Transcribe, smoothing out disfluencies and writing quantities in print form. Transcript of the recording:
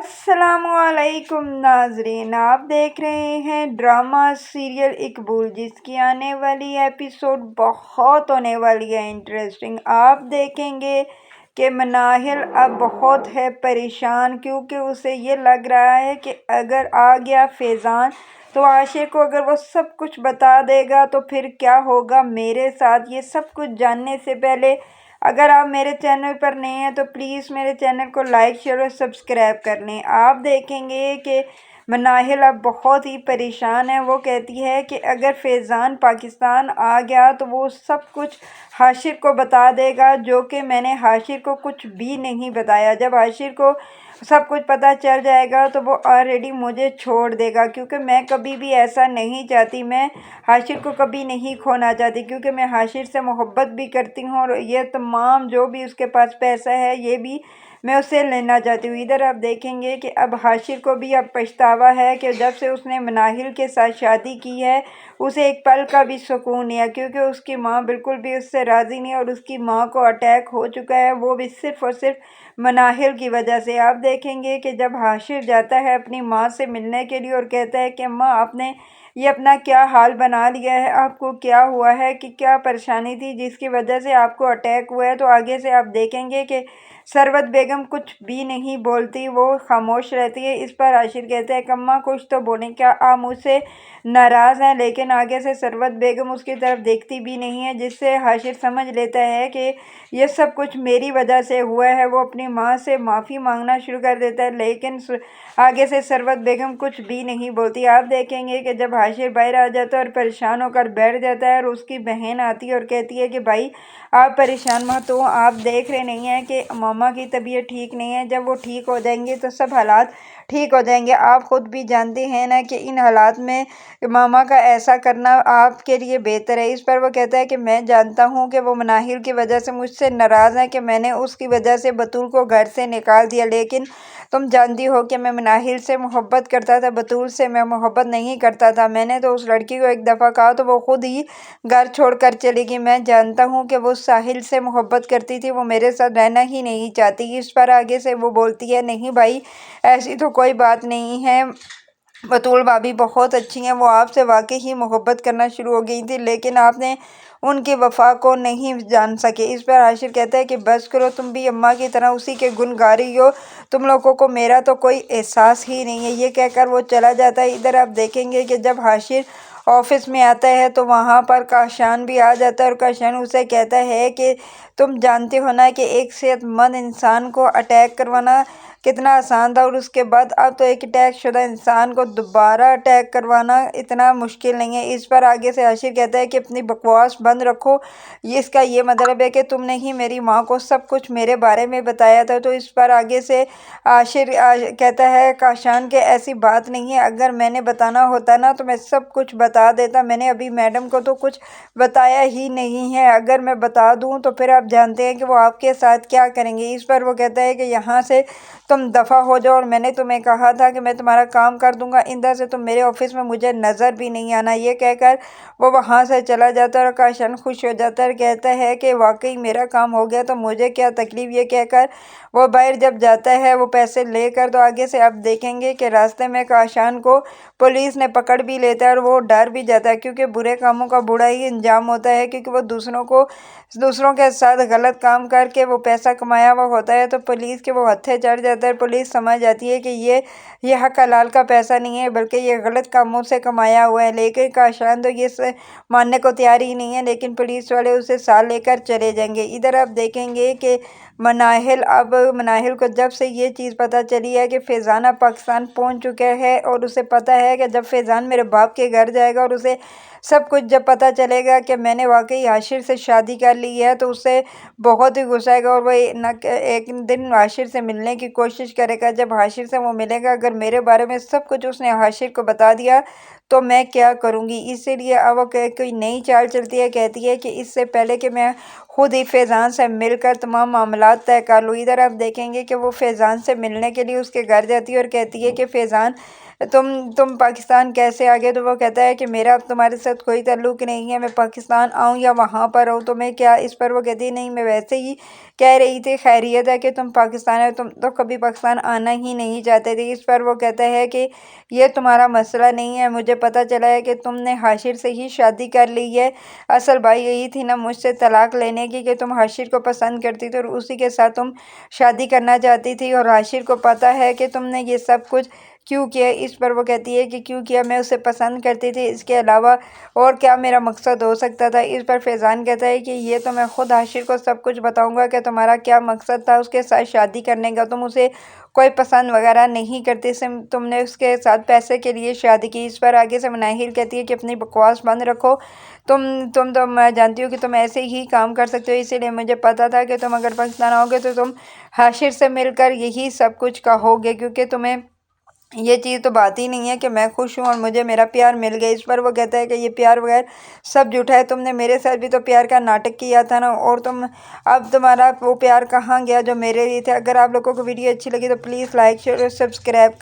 अस्सलामुअलैकुम नाजरीन, आप देख रहे हैं ड्रामा सीरियल इकबाल, जिसकी आने वाली एपिसोड बहुत होने वाली है इंटरेस्टिंग। आप देखेंगे कि मनाहिल अब बहुत है परेशान, क्योंकि उसे ये लग रहा है कि अगर आ गया फैज़ान तो आशिर को अगर वो सब कुछ बता देगा तो फिर क्या होगा मेरे साथ। ये सब कुछ जानने से पहले अगर आप मेरे चैनल पर नए हैं तो प्लीज़ मेरे चैनल को लाइक शेयर और सब्सक्राइब कर लें। आप देखेंगे कि मनाहिल अब बहुत ही परेशान है। वो कहती है कि अगर फैज़ान पाकिस्तान आ गया तो वो सब कुछ हाशिर को बता देगा, जो कि मैंने हाशिर को कुछ भी नहीं बताया। जब हाशिर को सब कुछ पता चल जाएगा तो वो ऑलरेडी मुझे छोड़ देगा, क्योंकि मैं कभी भी ऐसा नहीं चाहती। मैं हाशिर को कभी नहीं खोना चाहती, क्योंकि मैं हाशिर से मोहब्बत भी करती हूँ और ये तमाम जो भी उसके पास पैसा है ये भी मैं उससे लेना चाहती हूँ। इधर आप देखेंगे कि अब हाशिर को भी अब पछतावा है कि जब से उसने मनाहिल के साथ शादी की है उसे एक पल का भी सुकून नहीं है, क्योंकि उसकी माँ बिल्कुल भी उससे राज़ी नहीं है और उसकी माँ को अटैक हो चुका है, वो भी सिर्फ़ और सिर्फ मनाहिल की वजह से। आप देखेंगे कि जब हाशिर जाता है अपनी माँ से मिलने के लिए और कहता है कि माँ आपने ये अपना क्या हाल बना लिया है, आपको क्या हुआ है, कि क्या परेशानी थी जिसकी वजह से आपको अटैक हुआ है। तो आगे से आप देखेंगे कि सरवत बेगम कुछ भी नहीं बोलती, वो खामोश रहती है। इस पर आशिर कहते हैं कम्मा कुछ तो बोलें, क्या आप मुझसे नाराज़ हैं। लेकिन आगे से सरवत बेगम उसकी तरफ देखती भी नहीं है, जिससे हाशिर समझ लेता है कि ये सब कुछ मेरी वजह से हुआ है। वो अपनी माँ से माफ़ी मांगना शुरू कर देता है, लेकिन आगे से सरवत बेगम कुछ भी नहीं बोलती। आप देखेंगे कि जब हाशिर बाहर आ जाता है और परेशान होकर बैठ जाता है और उसकी बहन आती है और कहती है कि भाई आप परेशान मत हो, आप देख रहे नहीं हैं कि मामा की तबीयत ठीक नहीं है, जब वो ठीक हो जाएंगे तो सब हालात ठीक हो जाएंगे। आप ख़ुद भी जानते हैं ना कि इन हालात में मामा का ऐसा करना आपके लिए बेहतर है। इस पर वो कहता है कि मैं जानता हूँ कि वो मनाहिल की वजह से मुझसे नाराज़ है कि मैंने उसकी वजह से बतूल को घर से निकाल दिया, लेकिन तुम जानती हो कि मैं मनाहिल से मोहब्बत करता था, बतूल से मैं मोहब्बत नहीं करता था। मैंने तो उस लड़की को एक दफ़ा कहा तो वो खुद ही घर छोड़कर चली गई। मैं जानता हूँ कि वो साहिल से मोहब्बत करती थी, वो मेरे साथ रहना ही नहीं चाहती। इस पर आगे से वो बोलती है नहीं भाई ऐसी तो कोई बात नहीं है, बतूल भाभी बहुत अच्छी हैं, वो आपसे वाकई ही मोहब्बत करना शुरू हो गई थी, लेकिन आपने उनकी वफ़ा को नहीं जान सके। इस पर आशिर कहता है कि बस करो, तुम भी अम्मा की तरह उसी के गुण गा रही हो, तुम लोगों को मेरा तो कोई एहसास ही नहीं है। ये कहकर वो चला जाता है। इधर आप देखेंगे कि जब हाशिर ऑफिस में आता है तो वहाँ पर काशान भी आ जाता है और काशान उसे कहता है कि तुम जानते हो ना कि एक सेहतमंद इंसान को अटैक करवाना कितना आसान था, और उसके बाद अब तो एक अटैक शुदा इंसान को दोबारा अटैक करवाना इतना मुश्किल नहीं है। इस पर आगे से आशिर कहता है कि अपनी बकवास बंद रखो, ये इसका ये मतलब है कि तुमने ही मेरी माँ को सब कुछ मेरे बारे में बताया था। तो इस पर आगे से आशिर कहता है काशान के ऐसी बात नहीं है, अगर मैंने बताना होता ना तो मैं सब कुछ बता देता, मैंने अभी मैडम को तो कुछ बताया ही नहीं है, अगर मैं बता दूं तो फिर आप जानते हैं कि वो आपके साथ क्या करेंगे। इस पर वो कहता है कि यहाँ से तुम दफ़ा हो जाओ, और मैंने तुम्हें कहा था कि मैं तुम्हारा काम कर दूंगा, इंदा से तुम मेरे ऑफिस में मुझे नज़र भी नहीं आना। ये कहकर वो वहाँ से चला जाता है और काशन खुश हो जाता है, कहता है कि वाकई मेरा काम हो गया तो मुझे क्या तकलीफ़। ये कहकर वो बाहर जब जाता है वो पैसे लेकर, तो आगे से आप देखेंगे कि रास्ते में काशान को पुलिस ने पकड़ भी लेता है और वो डर भी जाता है, क्योंकि बुरे कामों का बुरा ही अंजाम होता है, क्योंकि वो दूसरों के साथ गलत काम करके वो पैसा कमाया हुआ होता है। तो पुलिस के वो हत्थे चढ़ जाता है, पुलिस समझ जाती है कि ये हक हलाल का पैसा नहीं है, बल्कि ये गलत कामों से कमाया हुआ है। लेकिन काशान तो ये मानने को तैयार ही नहीं है, लेकिन पुलिस वाले उसे साथ लेकर चले जाएंगे। इधर आप देखेंगे कि मनाहिल को जब से ये चीज़ पता चली है कि फैज़ान अब पाकिस्तान पहुंच चुका है, और उसे पता है कि जब फैज़ान मेरे बाप के घर जाएगा और उसे सब कुछ जब पता चलेगा कि मैंने वाकई हाशिर से शादी कर ली है, तो उससे बहुत ही गुस्सा आएगा और वो एक दिन हाशिर से मिलने की कोशिश करेगा। जब हाशिर से वो मिलेगा, अगर मेरे बारे में सब कुछ उसने हाशिर को बता दिया तो मैं क्या करूँगी। इसीलिए अब वो कोई नई चाल चलती है, कहती है कि इससे पहले कि मैं खुद ही फैज़ान से मिलकर तमाम मामलात तय कर लूँ। इधर आप देखेंगे कि वो फैज़ान से मिलने के लिए उसके घर जाती है और कहती है कि फैज़ान तुम पाकिस्तान कैसे आ गए। तो वो कहता है कि मेरा अब तुम्हारे साथ कोई ताल्लुक़ नहीं है, मैं पाकिस्तान आऊँ या वहाँ पर रहूँ तुम्हें क्या। इस पर वो कहती है नहीं, मैं वैसे ही कह रही थी, खैरियत है कि तुम पाकिस्तान है, तुम तो कभी पाकिस्तान आना ही नहीं चाहते थे। इस पर वो कहता है कि ये तुम्हारा मसला नहीं है, मुझे पता चला है कि तुमने हाशिर से ही शादी कर ली है। असल बात यही थी ना मुझसे तलाक लेने की कि तुम हाशिर को पसंद करती थी और उसी के साथ तुम शादी करना चाहती थी और हाशिर को पता है कि तुमने ये सब कुछ क्यों किया। इस पर वो कहती है कि क्यों किया, मैं उसे पसंद करती थी, इसके अलावा और क्या मेरा मकसद हो सकता था। इस पर फैज़ान कहता है कि ये तो मैं खुद हाशिर को सब कुछ बताऊंगा कि तुम्हारा क्या मकसद था उसके साथ शादी करने का। तुम उसे कोई पसंद वगैरह नहीं करती, सिर्फ तुमने उसके साथ पैसे के लिए शादी की। इस पर आगे से मनाहिल कहती है कि अपनी बकवास बंद रखो, तुम तो मैं जानती हूँ कि तुम ऐसे ही काम कर सकते हो, इसीलिए मुझे पता था कि तुम अगर पाकिस्तान आओगे तो तुम हाशिर से मिलकर यही सब कुछ कहोगे, क्योंकि तुम्हें ये चीज़ तो बात ही नहीं है कि मैं खुश हूँ और मुझे मेरा प्यार मिल गया। इस पर वो कहता है कि ये प्यार वगैरह सब झूठा है, तुमने मेरे साथ भी तो प्यार का नाटक किया था ना, और अब तुम्हारा वो प्यार कहाँ गया जो मेरे लिए थे। अगर आप लोगों को वीडियो अच्छी लगी तो प्लीज़ लाइक शेयर और सब्सक्राइब